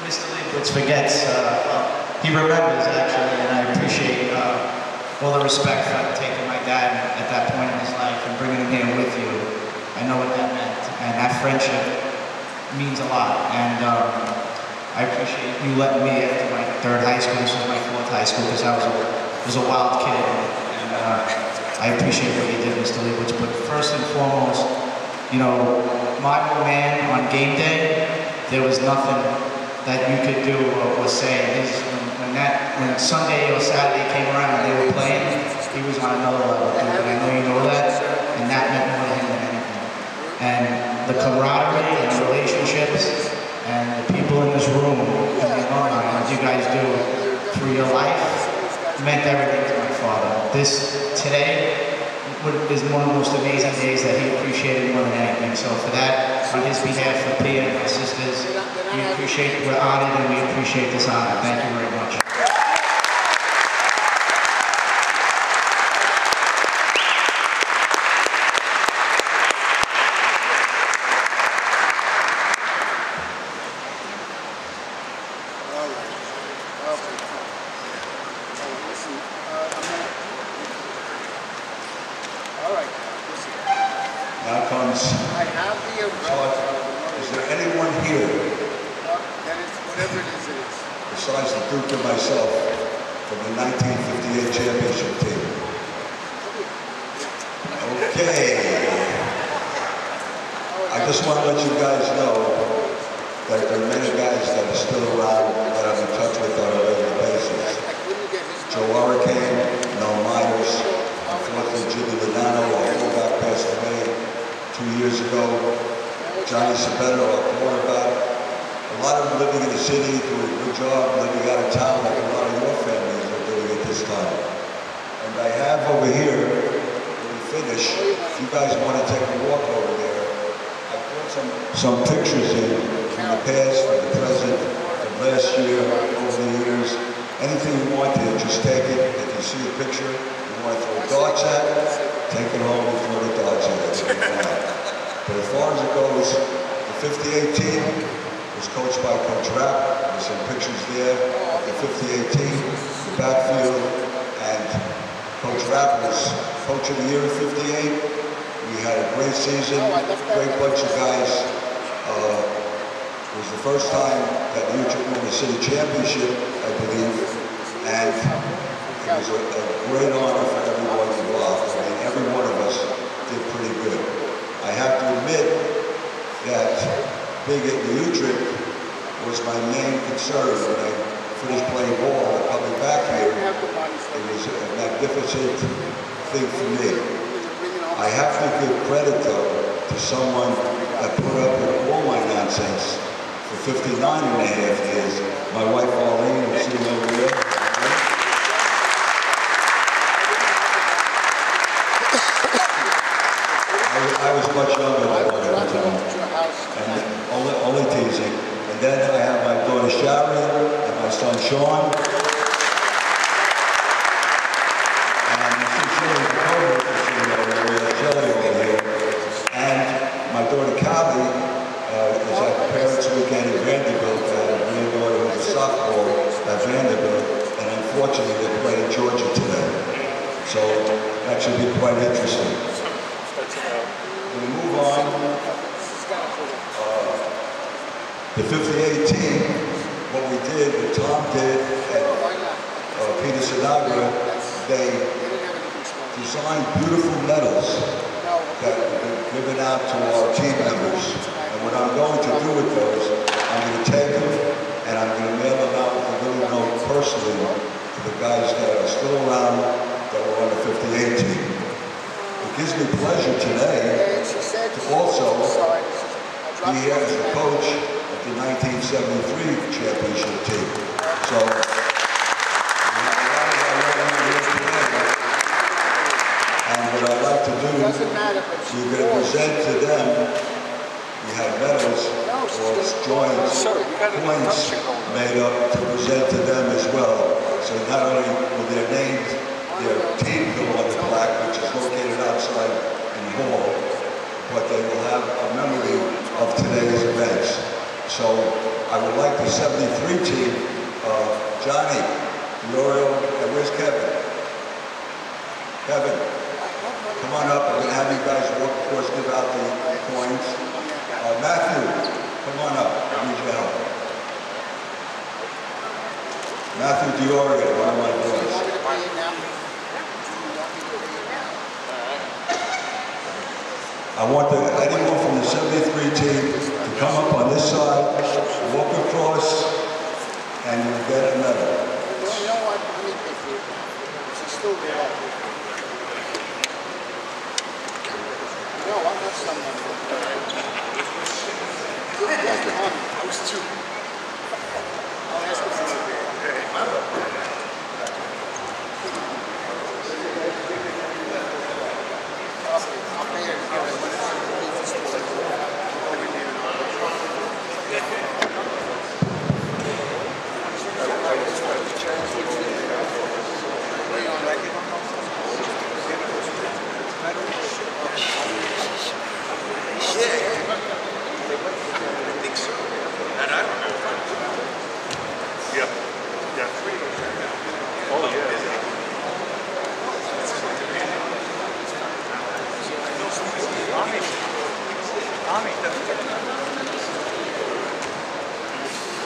Mr. Leibowitz forgets, he remembers actually, and I appreciate all the respect for taking my dad at that point in his life and bringing him here with you. I know what that meant, and that friendship means a lot. And I appreciate you letting me after my third high school. This was my fourth high school because I was a wild kid, and I appreciate what you did, Mr. Leibowitz. But first and foremost, you know, my old man on game day, there was nothing that you could do or say. When Sunday or Saturday came around and they were playing, he was on another level, dude. And I know you know that, and that meant more to him than anything. And the camaraderie and the relationships and the people in this room and the alumni, what you guys do through your life, meant everything to my father. This today is one of the most amazing days that he appreciated more than anything. So for that, on his behalf, for Pia and my sisters, we appreciate, we're honored and we appreciate this honor. Thank you very much. Now comes. I have the Is there anyone here? Then it's whatever it is. Besides the Duke and myself from the 1958 championship team? Okay. I just want to let you guys know that there are many guys that are still around that I'm in touch with on a regular basis. Joe Hurricane, Mel Myers, unfortunately Jimmy Lodano, our fullback, passed away 2 years ago. Johnny Sabetto, our quarterback. A lot of them living in the city, doing a good job, living out of town like a lot of your families are doing at this time. And I have over here, when we finish, if you guys want to take a walk over there, I put some pictures in from the past, from the present, from last year, over the years. Anything you want to, just take it. If you see a picture you want to throw darts at, take it home and throw the darts at it. But as far as it goes, the 58 team was coached by Coach Rapp. There's some pictures there of the 58 team, the backfield, and Coach Rapp was Coach of the Year at 58. We had a great season, great bunch of guys. It was the first time that the Utrecht won the city championship, I believe, and it was a great honor for everyone involved. I mean, every one of us did pretty good. I have to admit that being at the Utrecht was my main concern when I finished playing ball and coming back here. It was a magnificent thing for me. I have to give credit, though, to someone that put up with all my nonsense for 59 and a half years. My wife, Arlene, who's sitting over there. I was much younger than her at the time, and only teasing. And then I have my daughter Sharon and my son Sean. And Shelly over here. And my daughter Callie is at Parents Weekend at Vanderbilt. I have a granddaughter who's a sophomore at Vanderbilt. And unfortunately, they're playing Georgia today. So that should be quite interesting. We move on. The 58 team, what we did, what Tom did, and Peter Sinagra, they designed beautiful medals that were given out to our team members. And what I'm going to do with those, I'm going to take them and I'm going to mail them out with a little note personally to the guys that are still around that were on the 58 team. It gives me pleasure today to also be here as the coach of the 1973 championship team. So, we have a lot of our women here today. And what I'd like to do, we're going to present to them, we have medals or joints, points made up to present to them as well. So not only will their names, their team go on the plaque, which is located outside in the hall, but they will have a memory of today's events. So I would like to the 73 team, Johnny, L'Oreal, and where's Kevin? Kevin, come on up. I'm going to have you guys walk, of course, give out the coins. Matthew, come on up. I need your help. Matthew Dioria, one of my boys. I want anyone from the 73 team to come up on this side, walk across, and you'll get a medal. You know what? I mean, she's still there. No, I'm not someone. I was two. I'll ask him for it.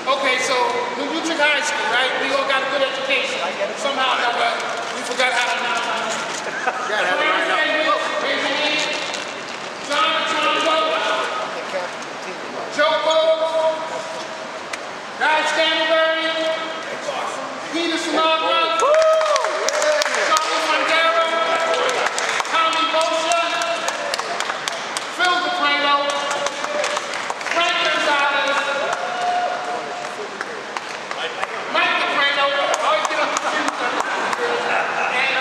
Okay, so Utrecht High School, right? We all got a good education. Somehow or another, we forgot how to pronounce it. Raise your hand. John Joe Bowles, Guy Stanberry, Peter Sinagra, Charlie Mondero, Tommy Boscia, Phil DePrano, Frank Gonzalez, Mike DePrano, and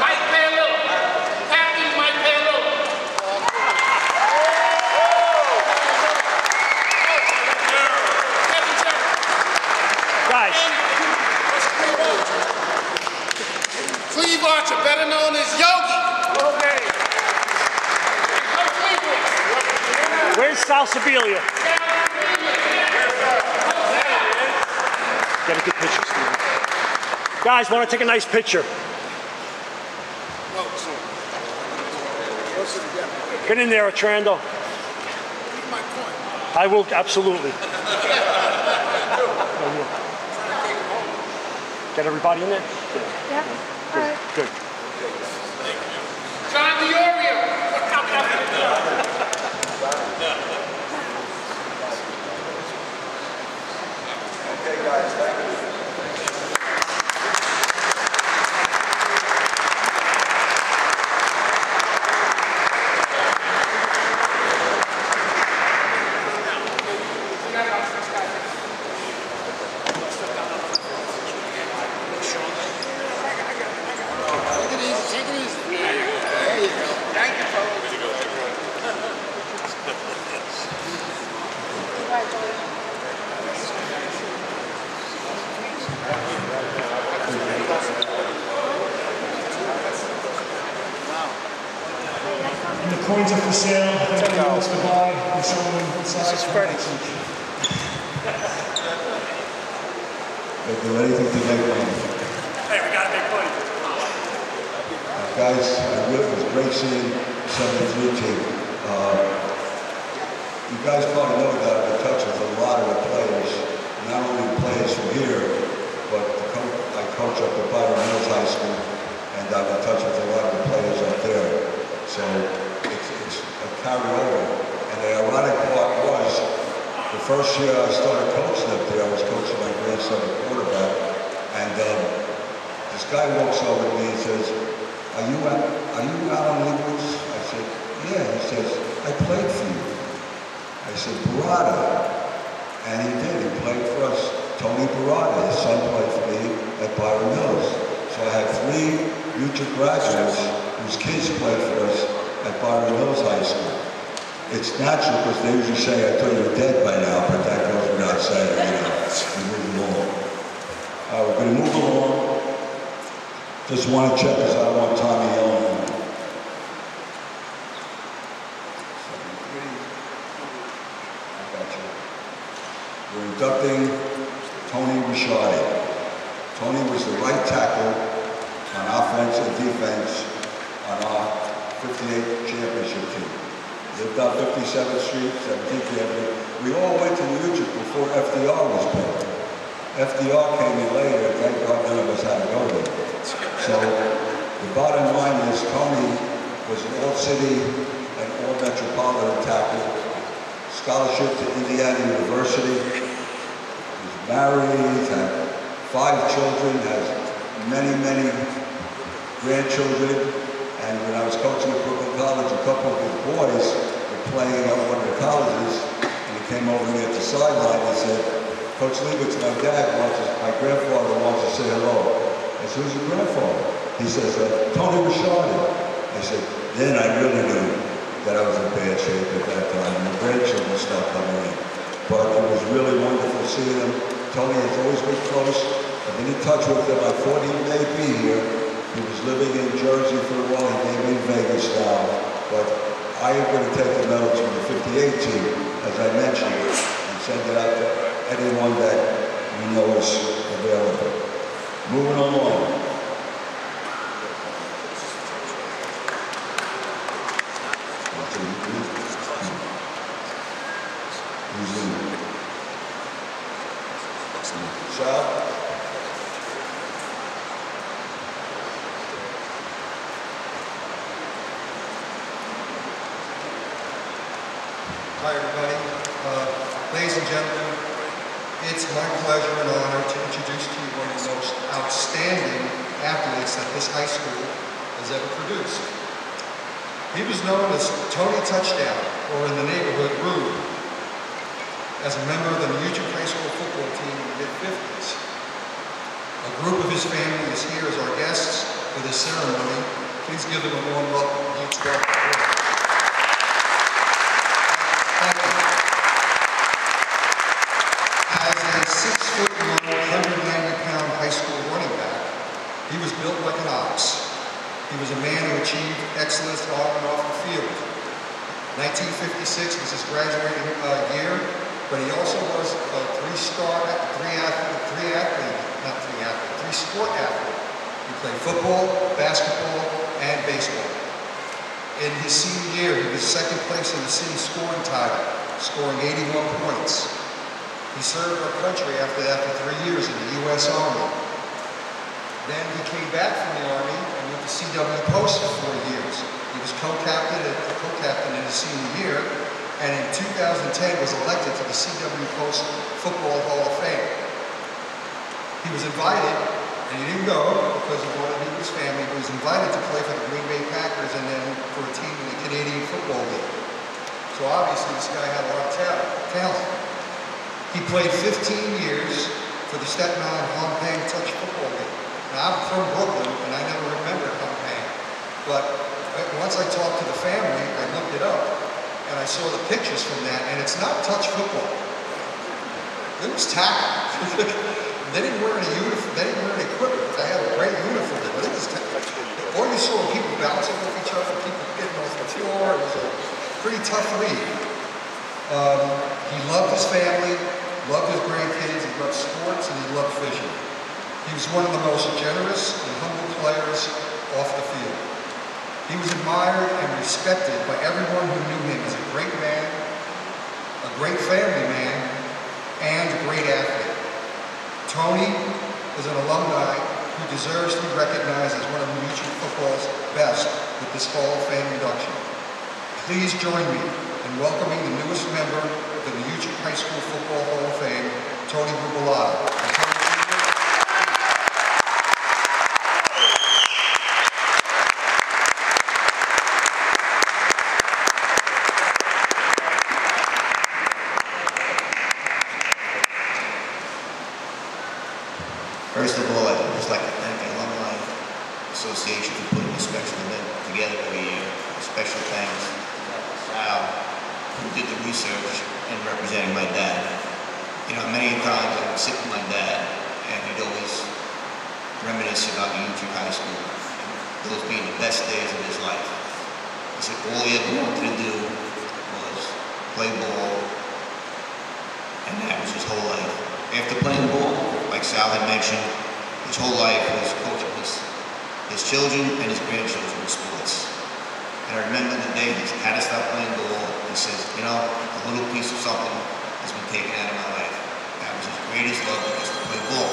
Mike Palillo, Captain Mike Palillo. Guys. Cleve Archer, better known as Yogi. Okay. Where's Sal Sibilia? Get a good picture, Steven. Guys, want to take a nice picture? Get in there, Atrando. I will, absolutely. Get everybody in there? Yeah. All right. Good. John Diorio. Okay, guys, thank you. And the coins are for sale. If anybody wants to buy, we're showing them both sides. This is Freddie. They'll do anything to make money. Hey, we gotta make money. Guys, it was great seeing the 73 team. You guys probably know that I'm in touch with a lot of the players, not only the players from here, but I coach up at Byron Hills High School, and I'm in touch with a lot of the players up there. So it's a carryover. And the ironic part was, the first year I started coaching up there, I was coaching my grandson at quarterback, and this guy walks over to me and says, are you out on Liberals? I said, yeah. He says, I played for you. I said, Barada. And he did. He played for us. Tony Barada, his son, played for me at Byron Hills. So I had 3 Utrecht graduates whose kids played for us at Byron Hills High School. It's natural because they usually say, I thought you were dead by now, but that goes without saying, we move along. We're going to move along. Just want to check because I don't want Tommy yelling. I got you. We're inducting Tony Ricciardi. Tony was the right tackle on offense and defense on our 58 championship team. Lived on 57th Street, 17th Avenue. We all went to New Utrecht before FDR was built. FDR came in later, thank God none of us had to go there. So the bottom line is Tony was an all-city and all-metropolitan tackle, scholarship to Indiana University. He's married, had 5 children, has many, many grandchildren. And when I was coaching at Brooklyn College, a couple of his boys were playing at one of the colleges, and he came over to me at the sideline and said, Coach Liebitz, my grandfather wants to say hello. I said, who's your grandfather? He says, Tony Ricciardi. I said, then I really knew that I was in bad shape at that time, and the grandchildren stopped coming in. But it was really wonderful seeing him. Tony has always been close. I've been in touch with him. I thought he may be here. He was living in Jersey for a while. He may be in Vegas now. But I am going to take the medals from the 58 team, as I mentioned, and send it out to anyone that we know is available. Moving along. Sal? Hi, everybody. Ladies and gentlemen, it's my pleasure and honor to introduce to you one of the most outstanding athletes that this high school has ever produced. He was known as Tony Touchdown, or in the neighborhood, Rube, as a member of the Utrecht High School football team in the mid-50s. A group of his family is here as our guests for this ceremony. Please give them a warm welcome. As a 6'1", 190-pound high school running back, he was built like an ox. He was a man who achieved excellence on and off the field. 1956 was his graduating year, but he also was a three-sport athlete. He played football, basketball, and baseball. In his senior year, he was second place in the city scoring title, scoring 81 points. He served our country after that for 3 years in the U.S. Army. Then he came back from the Army and went to CW Post for 4 years. He was co-captain in his senior year, and in 2010 was elected to the CW Post Football Hall of Fame. He was invited, and he didn't go because he wanted to be with his family, but he was invited to play for the Green Bay Packers and then for a team in the Canadian Football League. So obviously this guy had a lot of talent. He played 15 years for the Staten Island Hong-Pang Touch Football League. Now, I'm from Brooklyn, and I never remembered Hong-Pang. But once I talked to the family, I looked it up, and I saw the pictures from that, and it's not touch football. It was tackle. They didn't wear any uniform. They didn't wear any equipment. They had a great uniform, but it was tackle. All you saw were people bouncing with each other, people getting off the floor. It was a pretty tough league. He loved his family, loved his grandkids, he loved sports, and he loved fishing. He was one of the most generous and humble players off the field. He was admired and respected by everyone who knew him as a great man, a great family man, and a great athlete. Tony is an alumni who deserves to be recognized as one of Utrecht football's best with this Hall of Fame induction. Please join me in welcoming the newest member of the Utrecht High School Football Hall of Fame, Tony Rubelata. First of all, I'd just like to thank the Alumni Association for putting this special event together every year. Special thanks to Sal, who did the research and representing my dad. You know, many times I would sit with my dad and he'd always reminisce about Utrecht High School, and those being the best days of his life. He said all he ever wanted to do was play ball, and that was his whole life. After playing ball, Sal had mentioned, his whole life was coaching his children and his grandchildren in sports. And I remember the day he had to stop playing ball. He says, you know, a little piece of something has been taken out of my life. That was his greatest love, was to play ball.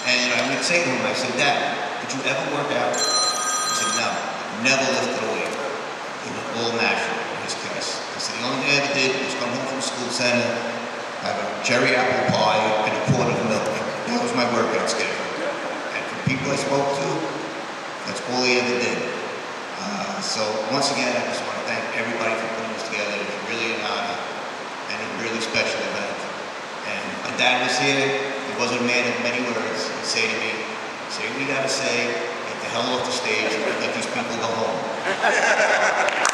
And I would say to him, I said, Dad, did you ever work out? He said, no, never lifted a weight. It was all natural in his case. I said, the only thing I ever did was come home from the school center, have a cherry apple pie and a quart of milk. That was my workout schedule. And for people I spoke to, that's all he ever did. So once again, I just want to thank everybody for putting this together. It was really an honor and a really special event. And my dad was here. He wasn't a man of many words. He'd say to me, say what you got to say, get the hell off the stage, and let these people go home.